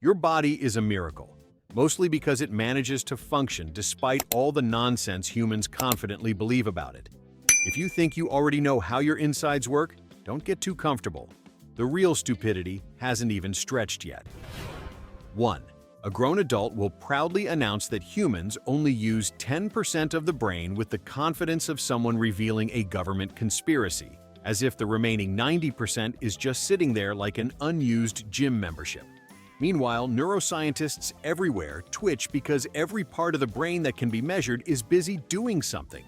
Your body is a miracle, mostly because it manages to function despite all the nonsense humans confidently believe about it. If you think you already know how your insides work, don't get too comfortable. The real stupidity hasn't even stretched yet. 1. A grown adult will proudly announce that humans only use 10% of the brain with the confidence of someone revealing a government conspiracy, as if the remaining 90% is just sitting there like an unused gym membership. Meanwhile, neuroscientists everywhere twitch because every part of the brain that can be measured is busy doing something.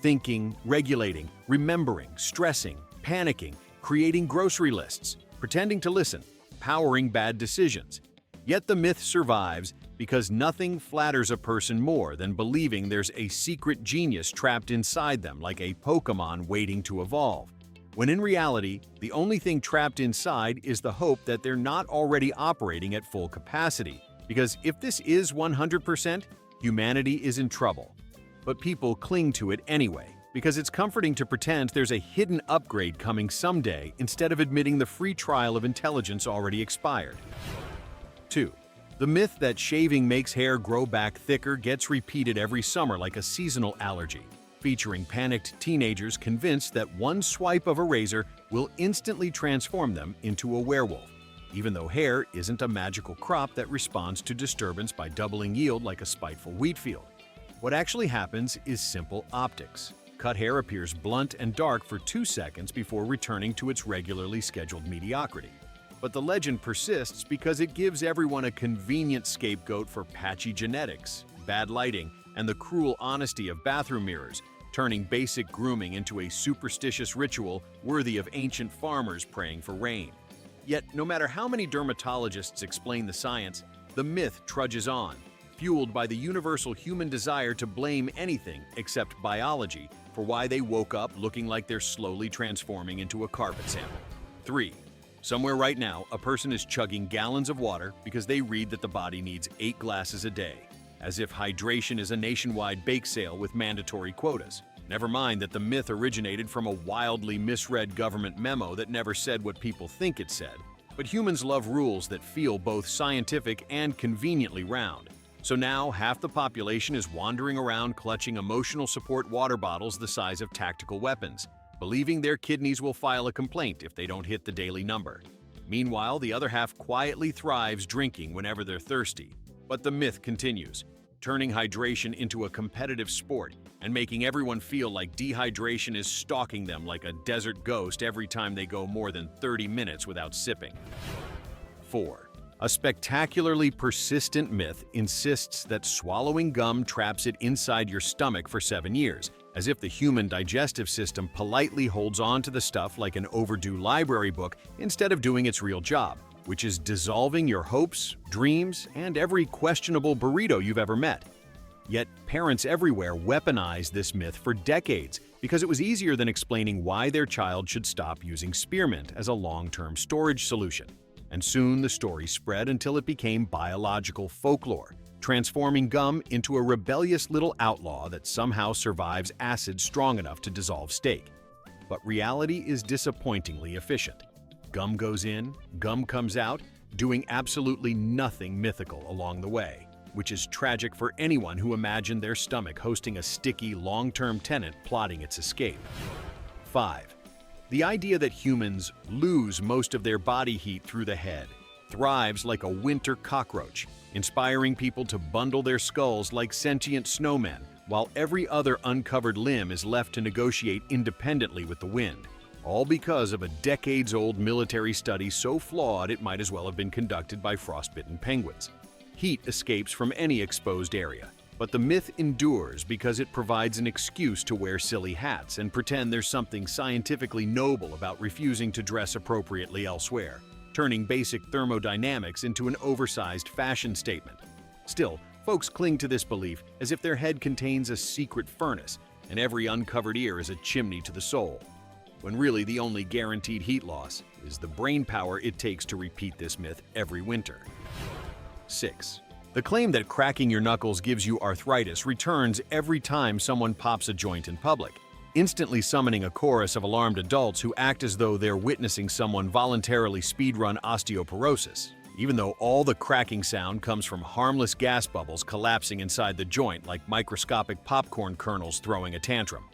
Thinking, regulating, remembering, stressing, panicking, creating grocery lists, pretending to listen, powering bad decisions. Yet the myth survives because nothing flatters a person more than believing there's a secret genius trapped inside them like a Pokemon waiting to evolve. When in reality, the only thing trapped inside is the hope that they're not already operating at full capacity. Because if this is 100%, humanity is in trouble. But people cling to it anyway, because it's comforting to pretend there's a hidden upgrade coming someday instead of admitting the free trial of intelligence already expired. 2. The myth that shaving makes hair grow back thicker gets repeated every summer like a seasonal allergy, featuring panicked teenagers convinced that one swipe of a razor will instantly transform them into a werewolf, even though hair isn't a magical crop that responds to disturbance by doubling yield like a spiteful wheat field. What actually happens is simple optics. Cut hair appears blunt and dark for 2 seconds before returning to its regularly scheduled mediocrity. But the legend persists because it gives everyone a convenient scapegoat for patchy genetics, bad lighting, and the cruel honesty of bathroom mirrors, turning basic grooming into a superstitious ritual worthy of ancient farmers praying for rain. Yet, no matter how many dermatologists explain the science, the myth trudges on, fueled by the universal human desire to blame anything except biology for why they woke up looking like they're slowly transforming into a carpet sample. 3. Somewhere right now, a person is chugging gallons of water because they read that the body needs 8 glasses a day, as if hydration is a nationwide bake sale with mandatory quotas. Never mind that the myth originated from a wildly misread government memo that never said what people think it said. But humans love rules that feel both scientific and conveniently round. So now half the population is wandering around clutching emotional support water bottles the size of tactical weapons, believing their kidneys will file a complaint if they don't hit the daily number. Meanwhile, the other half quietly thrives drinking whenever they're thirsty. But the myth continues, turning hydration into a competitive sport and making everyone feel like dehydration is stalking them like a desert ghost every time they go more than 30 minutes without sipping. 4. A spectacularly persistent myth insists that swallowing gum traps it inside your stomach for 7 years, as if the human digestive system politely holds on to the stuff like an overdue library book instead of doing its real job, which is dissolving your hopes, dreams, and every questionable burrito you've ever met. Yet parents everywhere weaponized this myth for decades because it was easier than explaining why their child should stop using spearmint as a long-term storage solution. And soon the story spread until it became biological folklore, transforming gum into a rebellious little outlaw that somehow survives acid strong enough to dissolve steak. But reality is disappointingly efficient. Gum goes in, gum comes out, doing absolutely nothing mythical along the way, which is tragic for anyone who imagined their stomach hosting a sticky, long-term tenant plotting its escape. 5. The idea that humans lose most of their body heat through the head thrives like a winter cockroach, inspiring people to bundle their skulls like sentient snowmen, while every other uncovered limb is left to negotiate independently with the wind, all because of a decades-old military study so flawed it might as well have been conducted by frostbitten penguins. Heat escapes from any exposed area, but the myth endures because it provides an excuse to wear silly hats and pretend there's something scientifically noble about refusing to dress appropriately elsewhere, turning basic thermodynamics into an oversized fashion statement. Still, folks cling to this belief as if their head contains a secret furnace and every uncovered ear is a chimney to the soul, when really the only guaranteed heat loss is the brain power it takes to repeat this myth every winter. 6. The claim that cracking your knuckles gives you arthritis returns every time someone pops a joint in public, instantly summoning a chorus of alarmed adults who act as though they're witnessing someone voluntarily speedrun osteoporosis, even though all the cracking sound comes from harmless gas bubbles collapsing inside the joint like microscopic popcorn kernels throwing a tantrum.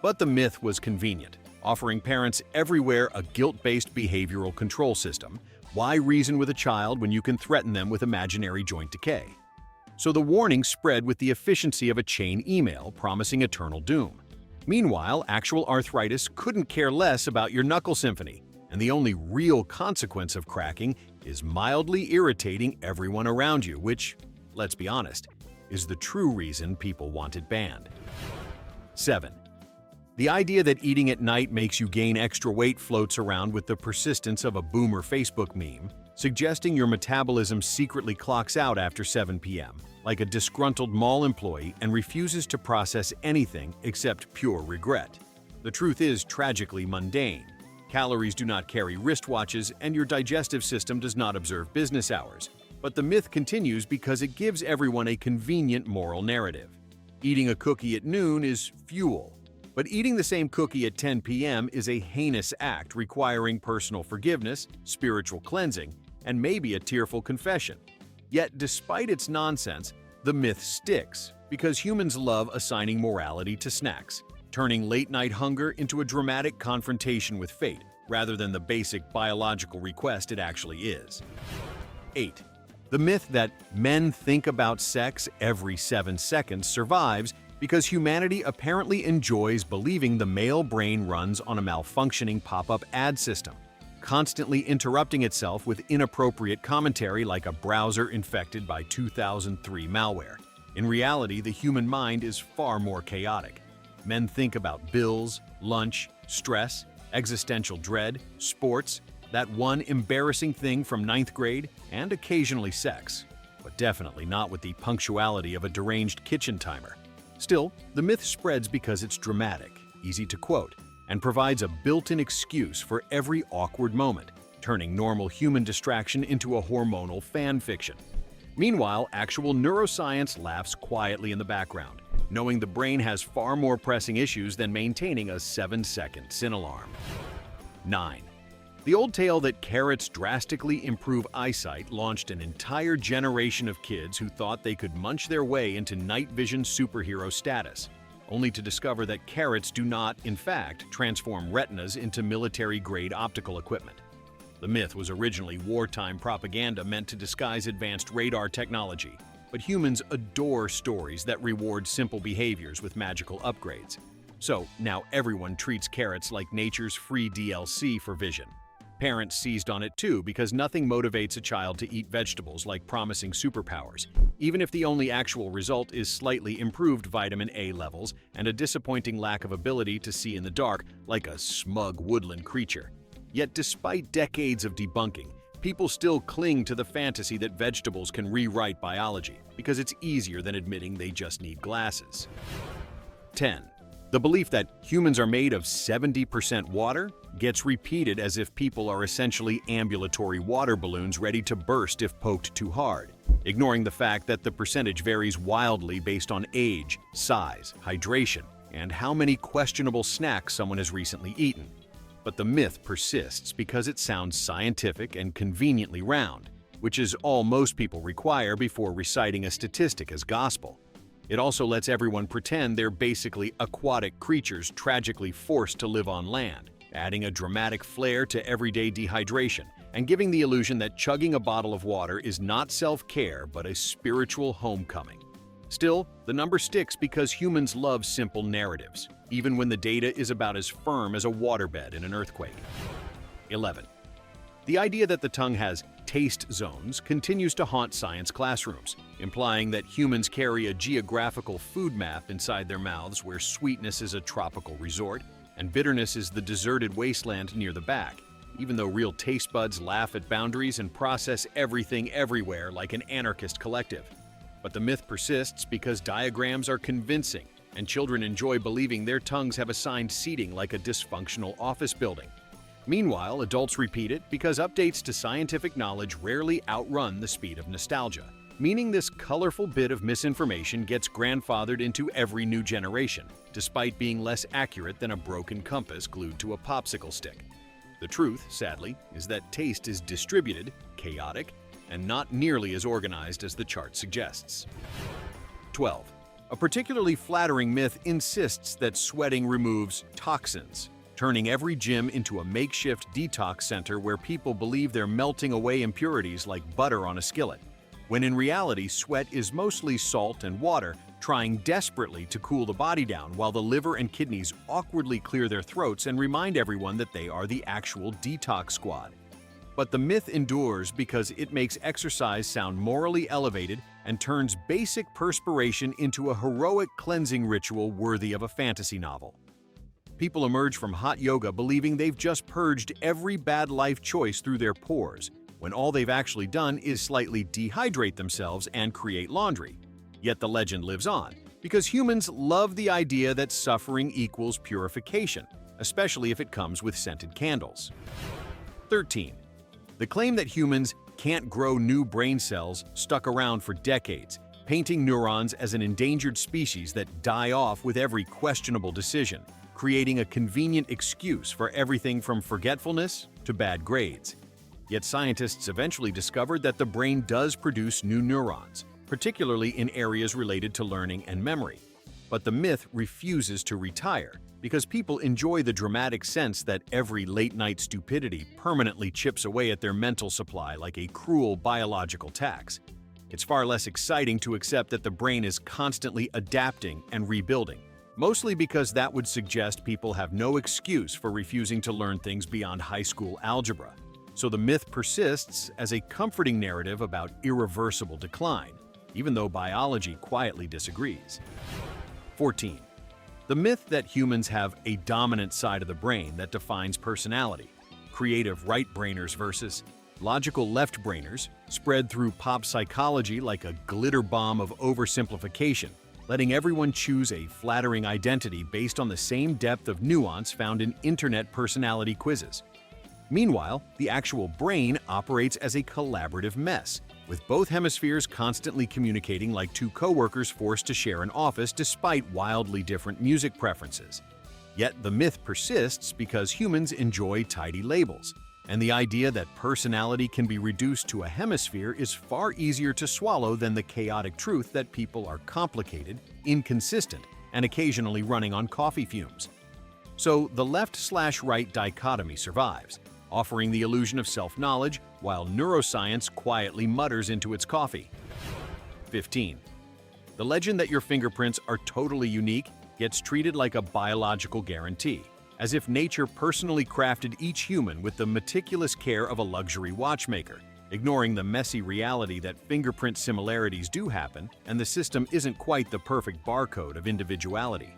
But the myth was convenient, offering parents everywhere a guilt-based behavioral control system. Why reason with a child when you can threaten them with imaginary joint decay? So the warning spread with the efficiency of a chain email promising eternal doom. Meanwhile, actual arthritis couldn't care less about your knuckle symphony, and the only real consequence of cracking is mildly irritating everyone around you, which, let's be honest, is the true reason people want it banned. 7. The idea that eating at night makes you gain extra weight floats around with the persistence of a boomer Facebook meme, suggesting your metabolism secretly clocks out after 7 p.m., like a disgruntled mall employee, and refuses to process anything except pure regret. The truth is tragically mundane. Calories do not carry wristwatches, and your digestive system does not observe business hours. But the myth continues because it gives everyone a convenient moral narrative. Eating a cookie at noon is fuel, but eating the same cookie at 10 p.m. is a heinous act requiring personal forgiveness, spiritual cleansing, and maybe a tearful confession. Yet, despite its nonsense, the myth sticks because humans love assigning morality to snacks, turning late-night hunger into a dramatic confrontation with fate rather than the basic biological request it actually is. 8. The myth that men think about sex every 7 seconds survives because humanity apparently enjoys believing the male brain runs on a malfunctioning pop-up ad system, constantly interrupting itself with inappropriate commentary like a browser infected by 2003 malware. In reality, the human mind is far more chaotic. Men think about bills, lunch, stress, existential dread, sports, that one embarrassing thing from 9th grade, and occasionally sex, but definitely not with the punctuality of a deranged kitchen timer. Still, the myth spreads because it's dramatic, easy to quote, and provides a built-in excuse for every awkward moment, turning normal human distraction into a hormonal fan fiction. Meanwhile, actual neuroscience laughs quietly in the background, knowing the brain has far more pressing issues than maintaining a 7-second sin alarm. 9. The old tale that carrots drastically improve eyesight launched an entire generation of kids who thought they could munch their way into night vision superhero status, only to discover that carrots do not, in fact, transform retinas into military-grade optical equipment. The myth was originally wartime propaganda meant to disguise advanced radar technology, but humans adore stories that reward simple behaviors with magical upgrades. So now everyone treats carrots like nature's free DLC for vision. Parents seized on it too because nothing motivates a child to eat vegetables like promising superpowers, even if the only actual result is slightly improved vitamin A levels and a disappointing lack of ability to see in the dark like a smug woodland creature. Yet despite decades of debunking, people still cling to the fantasy that vegetables can rewrite biology because it's easier than admitting they just need glasses. 10. The belief that humans are made of 70% water gets repeated as if people are essentially ambulatory water balloons ready to burst if poked too hard, ignoring the fact that the percentage varies wildly based on age, size, hydration, and how many questionable snacks someone has recently eaten. But the myth persists because it sounds scientific and conveniently round, which is all most people require before reciting a statistic as gospel. It also lets everyone pretend they're basically aquatic creatures tragically forced to live on land, adding a dramatic flair to everyday dehydration and giving the illusion that chugging a bottle of water is not self-care but a spiritual homecoming. Still, the number sticks because humans love simple narratives, even when the data is about as firm as a waterbed in an earthquake. 11. The idea that the tongue has taste zones continues to haunt science classrooms, implying that humans carry a geographical food map inside their mouths where sweetness is a tropical resort and bitterness is the deserted wasteland near the back, even though real taste buds laugh at boundaries and process everything everywhere like an anarchist collective. But the myth persists because diagrams are convincing, and children enjoy believing their tongues have assigned seating like a dysfunctional office building. Meanwhile, adults repeat it because updates to scientific knowledge rarely outrun the speed of nostalgia, meaning this colorful bit of misinformation gets grandfathered into every new generation, despite being less accurate than a broken compass glued to a popsicle stick. The truth, sadly, is that taste is distributed, chaotic, and not nearly as organized as the chart suggests. 12. A particularly flattering myth insists that sweating removes toxins, turning every gym into a makeshift detox center where people believe they're melting away impurities like butter on a skillet, when in reality sweat is mostly salt and water trying desperately to cool the body down while the liver and kidneys awkwardly clear their throats and remind everyone that they are the actual detox squad. But the myth endures because it makes exercise sound morally elevated and turns basic perspiration into a heroic cleansing ritual worthy of a fantasy novel. People emerge from hot yoga believing they've just purged every bad life choice through their pores, when all they've actually done is slightly dehydrate themselves and create laundry. Yet the legend lives on, because humans love the idea that suffering equals purification, especially if it comes with scented candles. 13. The claim that humans can't grow new brain cells stuck around for decades, painting neurons as an endangered species that die off with every questionable decision, creating a convenient excuse for everything from forgetfulness to bad grades. Yet scientists eventually discovered that the brain does produce new neurons, particularly in areas related to learning and memory. But the myth refuses to retire, because people enjoy the dramatic sense that every late-night stupidity permanently chips away at their mental supply like a cruel biological tax. It's far less exciting to accept that the brain is constantly adapting and rebuilding, mostly because that would suggest people have no excuse for refusing to learn things beyond high school algebra. So the myth persists as a comforting narrative about irreversible decline, even though biology quietly disagrees. 14. The myth that humans have a dominant side of the brain that defines personality, creative right-brainers versus logical left-brainers, spread through pop psychology like a glitter bomb of oversimplification, letting everyone choose a flattering identity based on the same depth of nuance found in internet personality quizzes. Meanwhile, the actual brain operates as a collaborative mess, with both hemispheres constantly communicating like two coworkers forced to share an office despite wildly different music preferences. Yet the myth persists because humans enjoy tidy labels, and the idea that personality can be reduced to a hemisphere is far easier to swallow than the chaotic truth that people are complicated, inconsistent, and occasionally running on coffee fumes. So the left/right dichotomy survives, offering the illusion of self-knowledge while neuroscience quietly mutters into its coffee. 15. The legend that your fingerprints are totally unique gets treated like a biological guarantee, as if nature personally crafted each human with the meticulous care of a luxury watchmaker, ignoring the messy reality that fingerprint similarities do happen and the system isn't quite the perfect barcode of individuality.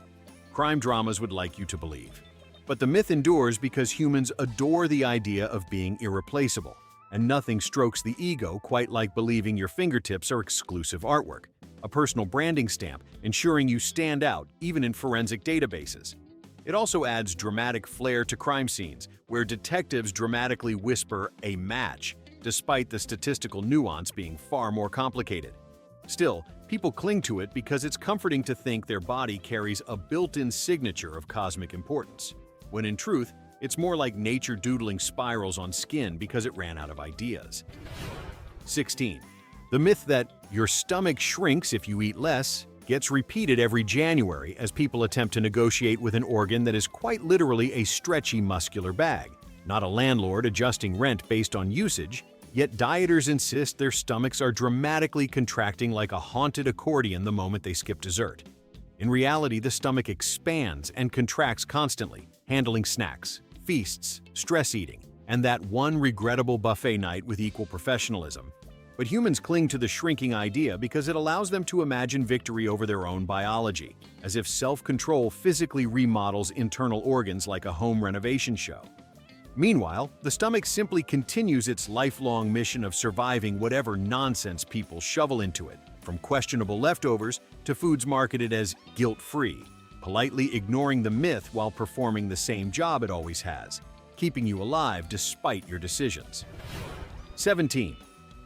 Crime dramas would like you to believe. But the myth endures because humans adore the idea of being irreplaceable, and nothing strokes the ego quite like believing your fingertips are exclusive artwork, a personal branding stamp ensuring you stand out even in forensic databases. It also adds dramatic flair to crime scenes, where detectives dramatically whisper a match, despite the statistical nuance being far more complicated. Still, people cling to it because it's comforting to think their body carries a built-in signature of cosmic importance, when in truth, it's more like nature doodling spirals on skin because it ran out of ideas. 16. The myth that your stomach shrinks if you eat less gets repeated every January as people attempt to negotiate with an organ that is quite literally a stretchy muscular bag, not a landlord adjusting rent based on usage, yet dieters insist their stomachs are dramatically contracting like a haunted accordion the moment they skip dessert. In reality, the stomach expands and contracts constantly, handling snacks, feasts, stress eating, and that one regrettable buffet night with equal professionalism. But humans cling to the shrinking idea because it allows them to imagine victory over their own biology, as if self-control physically remodels internal organs like a home renovation show. Meanwhile, the stomach simply continues its lifelong mission of surviving whatever nonsense people shovel into it, from questionable leftovers to foods marketed as guilt-free, politely ignoring the myth while performing the same job it always has, keeping you alive despite your decisions. 17.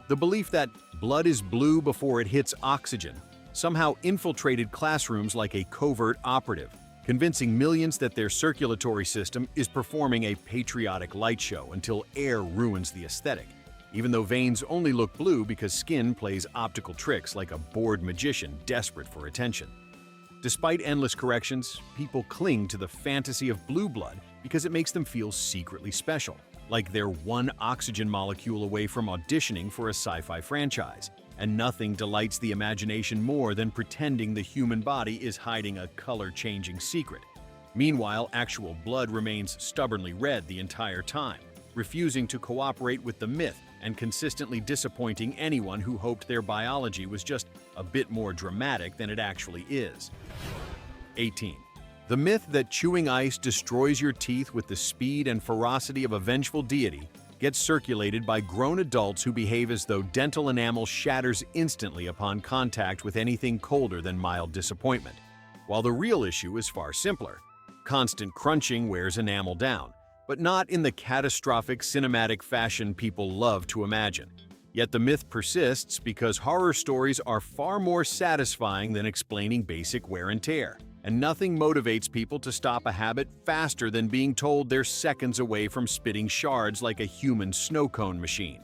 The belief that blood is blue before it hits oxygen somehow infiltrated classrooms like a covert operative, convincing millions that their circulatory system is performing a patriotic light show until air ruins the aesthetic. even though veins only look blue because skin plays optical tricks like a bored magician desperate for attention. Despite endless corrections, people cling to the fantasy of blue blood because it makes them feel secretly special, like they're one oxygen molecule away from auditioning for a sci-fi franchise. And nothing delights the imagination more than pretending the human body is hiding a color-changing secret. Meanwhile, actual blood remains stubbornly red the entire time, refusing to cooperate with the myth and consistently disappointing anyone who hoped their biology was just a bit more dramatic than it actually is. 18. The myth that chewing ice destroys your teeth with the speed and ferocity of a vengeful deity gets circulated by grown adults who behave as though dental enamel shatters instantly upon contact with anything colder than mild disappointment, while the real issue is far simpler. Constant crunching wears enamel down, but not in the catastrophic cinematic fashion people love to imagine. Yet the myth persists because horror stories are far more satisfying than explaining basic wear and tear, and nothing motivates people to stop a habit faster than being told they're seconds away from spitting shards like a human snow cone machine.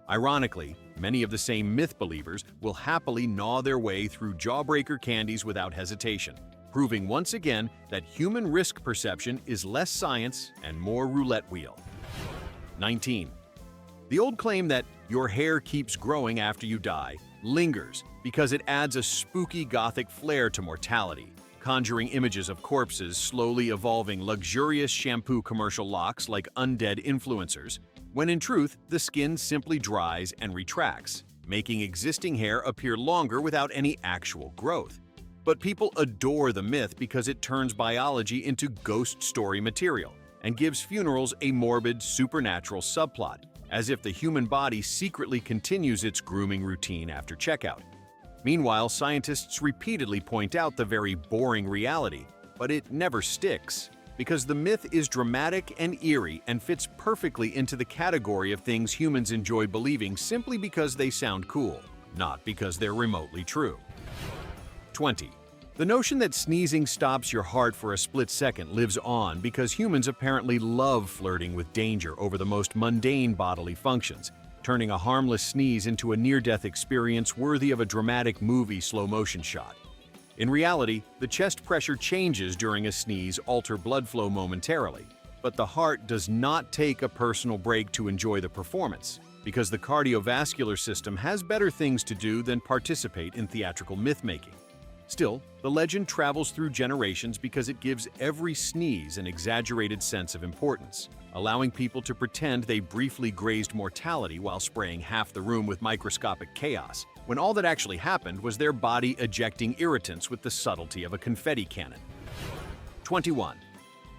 Ironically, many of the same myth believers will happily gnaw their way through jawbreaker candies without hesitation, proving once again that human risk perception is less science and more roulette wheel. 19. The old claim that your hair keeps growing after you die lingers because it adds a spooky gothic flair to mortality, conjuring images of corpses slowly evolving luxurious shampoo commercial locks like undead influencers, when in truth, the skin simply dries and retracts, making existing hair appear longer without any actual growth. But people adore the myth because it turns biology into ghost story material and gives funerals a morbid, supernatural subplot, as if the human body secretly continues its grooming routine after checkout. Meanwhile, scientists repeatedly point out the very boring reality, but it never sticks, because the myth is dramatic and eerie and fits perfectly into the category of things humans enjoy believing simply because they sound cool, not because they're remotely true. 20. The notion that sneezing stops your heart for a split second lives on because humans apparently love flirting with danger over the most mundane bodily functions, turning a harmless sneeze into a near-death experience worthy of a dramatic movie slow-motion shot. In reality, the chest pressure changes during a sneeze alter blood flow momentarily, but the heart does not take a personal break to enjoy the performance, because the cardiovascular system has better things to do than participate in theatrical myth-making. Still, the legend travels through generations because it gives every sneeze an exaggerated sense of importance, allowing people to pretend they briefly grazed mortality while spraying half the room with microscopic chaos, when all that actually happened was their body ejecting irritants with the subtlety of a confetti cannon. 21.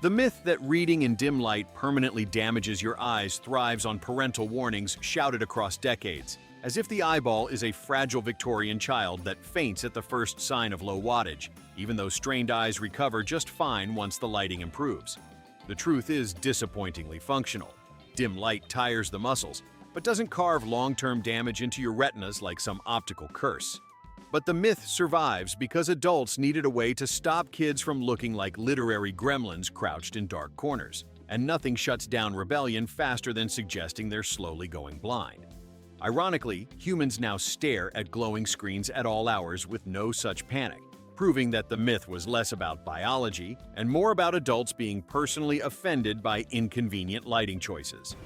The myth that reading in dim light permanently damages your eyes thrives on parental warnings shouted across decades, as if the eyeball is a fragile Victorian child that faints at the first sign of low wattage, even though strained eyes recover just fine once the lighting improves. The truth is disappointingly functional. Dim light tires the muscles, but doesn't carve long-term damage into your retinas like some optical curse. But the myth survives because adults needed a way to stop kids from looking like literary gremlins crouched in dark corners, and nothing shuts down rebellion faster than suggesting they're slowly going blind. Ironically, humans now stare at glowing screens at all hours with no such panic, proving that the myth was less about biology and more about adults being personally offended by inconvenient lighting choices.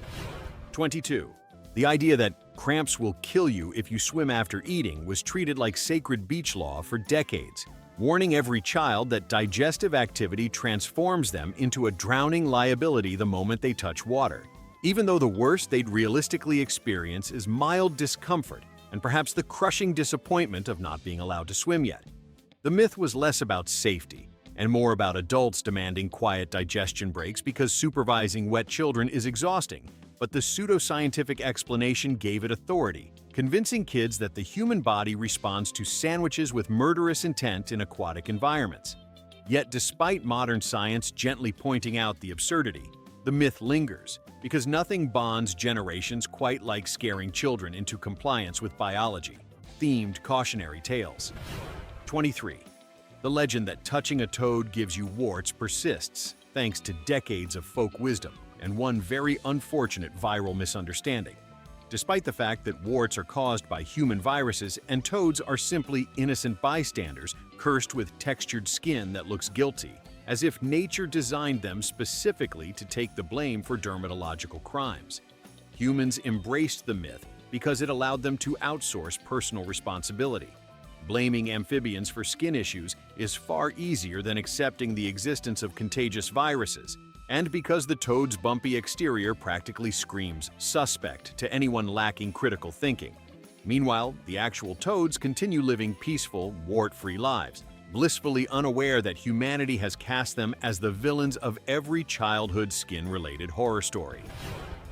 22. The idea that cramps will kill you if you swim after eating was treated like sacred beach law for decades, warning every child that digestive activity transforms them into a drowning liability the moment they touch water, even though the worst they'd realistically experience is mild discomfort and perhaps the crushing disappointment of not being allowed to swim yet. The myth was less about safety and more about adults demanding quiet digestion breaks because supervising wet children is exhausting, but the pseudoscientific explanation gave it authority, convincing kids that the human body responds to sandwiches with murderous intent in aquatic environments. Yet despite modern science gently pointing out the absurdity, the myth lingers, because nothing bonds generations quite like scaring children into compliance with biology-themed cautionary tales. 23. The legend that touching a toad gives you warts persists, thanks to decades of folk wisdom and one very unfortunate viral misunderstanding. despite the fact that warts are caused by human viruses and toads are simply innocent bystanders cursed with textured skin that looks guilty, as if nature designed them specifically to take the blame for dermatological crimes. Humans embraced the myth because it allowed them to outsource personal responsibility. Blaming amphibians for skin issues is far easier than accepting the existence of contagious viruses, and because the toad's bumpy exterior practically screams suspect to anyone lacking critical thinking. Meanwhile, the actual toads continue living peaceful, wart-free lives, blissfully unaware that humanity has cast them as the villains of every childhood skin-related horror story.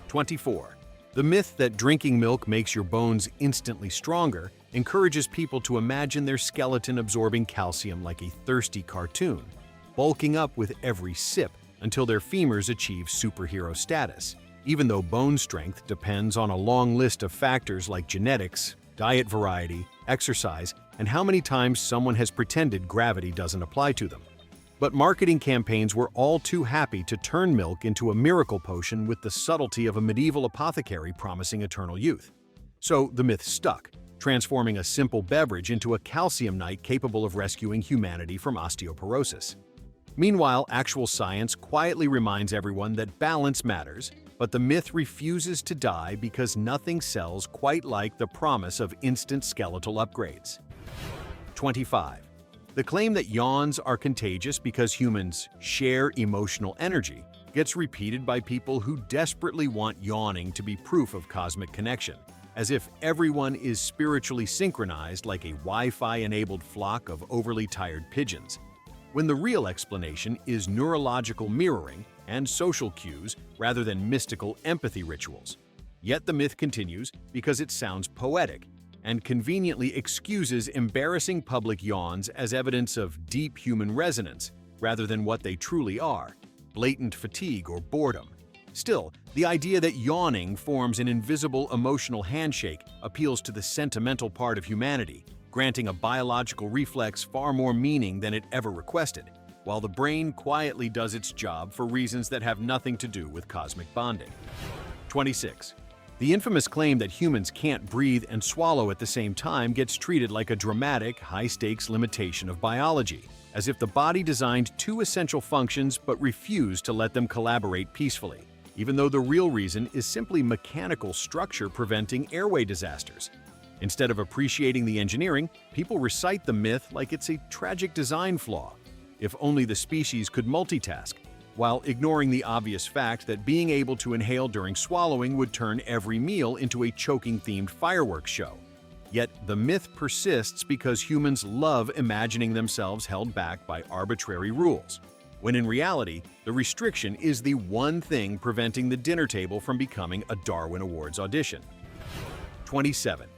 24. The myth that drinking milk makes your bones instantly stronger encourages people to imagine their skeleton absorbing calcium like a thirsty cartoon, bulking up with every sip until their femurs achieve superhero status, even though bone strength depends on a long list of factors like genetics, diet variety, exercise, and how many times someone has pretended gravity doesn't apply to them. But marketing campaigns were all too happy to turn milk into a miracle potion with the subtlety of a medieval apothecary promising eternal youth. So the myth stuck, transforming a simple beverage into a calcium knight capable of rescuing humanity from osteoporosis. Meanwhile, actual science quietly reminds everyone that balance matters, but the myth refuses to die because nothing sells quite like the promise of instant skeletal upgrades. 25. The claim that yawns are contagious because humans share emotional energy gets repeated by people who desperately want yawning to be proof of cosmic connection, as if everyone is spiritually synchronized like a Wi-Fi-enabled flock of overly tired pigeons, when the real explanation is neurological mirroring and social cues rather than mystical empathy rituals. Yet the myth continues because it sounds poetic and conveniently excuses embarrassing public yawns as evidence of deep human resonance rather than what they truly are, blatant fatigue or boredom. Still, the idea that yawning forms an invisible emotional handshake appeals to the sentimental part of humanity, granting a biological reflex far more meaning than it ever requested, while the brain quietly does its job for reasons that have nothing to do with cosmic bonding. 26. The infamous claim that humans can't breathe and swallow at the same time gets treated like a dramatic, high-stakes limitation of biology, as if the body designed two essential functions but refused to let them collaborate peacefully, even though the real reason is simply mechanical structure preventing airway disasters. Instead of appreciating the engineering, people recite the myth like it's a tragic design flaw. If only the species could multitask, while ignoring the obvious fact that being able to inhale during swallowing would turn every meal into a choking-themed fireworks show. Yet the myth persists because humans love imagining themselves held back by arbitrary rules, when in reality, the restriction is the one thing preventing the dinner table from becoming a Darwin Awards audition. 27.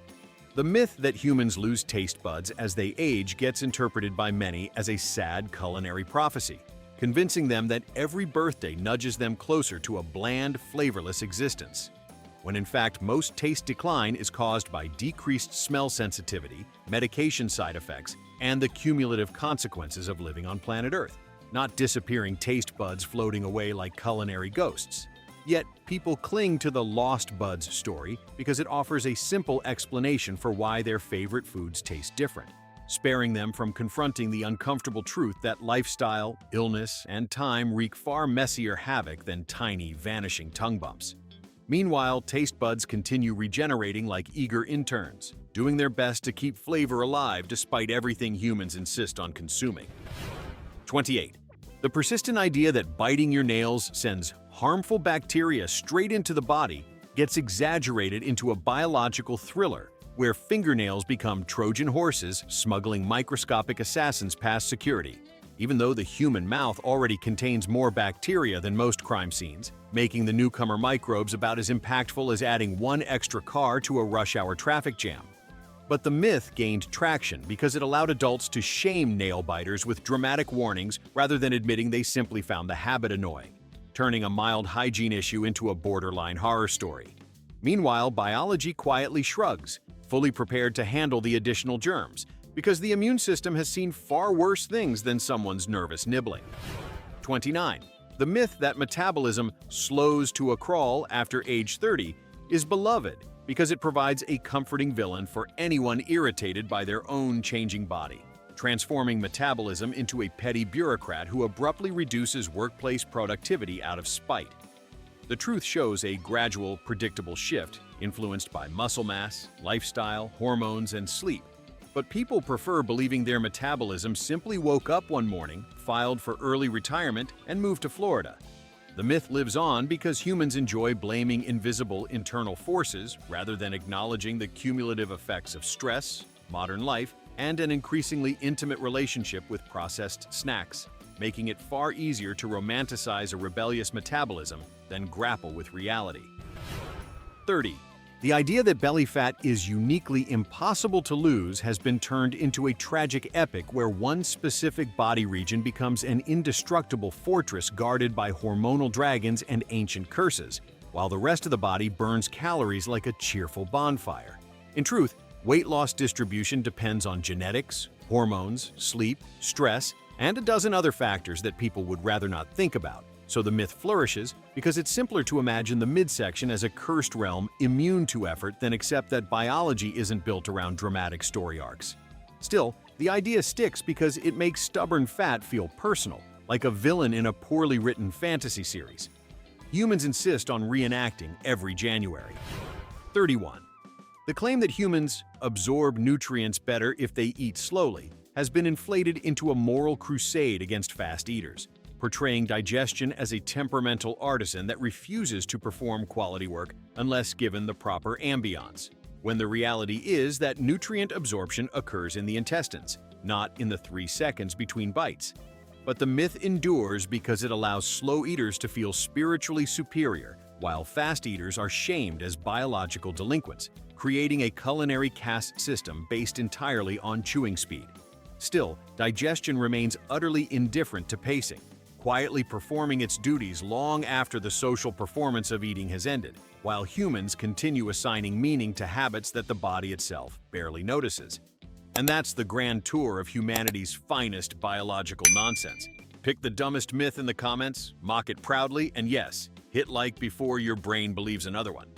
The myth that humans lose taste buds as they age gets interpreted by many as a sad culinary prophecy, convincing them that every birthday nudges them closer to a bland, flavorless existence, when in fact most taste decline is caused by decreased smell sensitivity, medication side effects, and the cumulative consequences of living on planet Earth, not disappearing taste buds floating away like culinary ghosts. Yet, people cling to the lost buds story because it offers a simple explanation for why their favorite foods taste different, sparing them from confronting the uncomfortable truth that lifestyle, illness, and time wreak far messier havoc than tiny, vanishing tongue bumps. Meanwhile, taste buds continue regenerating like eager interns, doing their best to keep flavor alive despite everything humans insist on consuming. 28. The persistent idea that biting your nails sends harmful bacteria straight into the body gets exaggerated into a biological thriller where fingernails become Trojan horses smuggling microscopic assassins past security, even though the human mouth already contains more bacteria than most crime scenes, making the newcomer microbes about as impactful as adding one extra car to a rush-hour traffic jam. But the myth gained traction because it allowed adults to shame nail biters with dramatic warnings rather than admitting they simply found the habit annoying, turning a mild hygiene issue into a borderline horror story. Meanwhile, biology quietly shrugs, fully prepared to handle the additional germs, because the immune system has seen far worse things than someone's nervous nibbling. 29. The myth that metabolism slows to a crawl after age 30 is beloved because it provides a comforting villain for anyone irritated by their own changing body, transforming metabolism into a petty bureaucrat who abruptly reduces workplace productivity out of spite. The truth shows a gradual, predictable shift influenced by muscle mass, lifestyle, hormones, and sleep. But people prefer believing their metabolism simply woke up one morning, filed for early retirement, and moved to Florida. The myth lives on because humans enjoy blaming invisible internal forces rather than acknowledging the cumulative effects of stress, modern life, and an increasingly intimate relationship with processed snacks, making it far easier to romanticize a rebellious metabolism than grapple with reality. 30. The idea that belly fat is uniquely impossible to lose has been turned into a tragic epic where one specific body region becomes an indestructible fortress guarded by hormonal dragons and ancient curses, while the rest of the body burns calories like a cheerful bonfire. In truth, weight loss distribution depends on genetics, hormones, sleep, stress, and a dozen other factors that people would rather not think about. So the myth flourishes because it's simpler to imagine the midsection as a cursed realm immune to effort than accept that biology isn't built around dramatic story arcs. Still, the idea sticks because it makes stubborn fat feel personal, like a villain in a poorly written fantasy series. Humans insist on reenacting every January. 31. The claim that humans absorb nutrients better if they eat slowly has been inflated into a moral crusade against fast eaters, portraying digestion as a temperamental artisan that refuses to perform quality work unless given the proper ambiance, when the reality is that nutrient absorption occurs in the intestines, not in the 3 seconds between bites. But the myth endures because it allows slow eaters to feel spiritually superior, while fast eaters are shamed as biological delinquents, creating a culinary caste system based entirely on chewing speed. Still, digestion remains utterly indifferent to pacing, quietly performing its duties long after the social performance of eating has ended, while humans continue assigning meaning to habits that the body itself barely notices. And that's the grand tour of humanity's finest biological nonsense. Pick the dumbest myth in the comments, mock it proudly, and yes, hit like before your brain believes another one.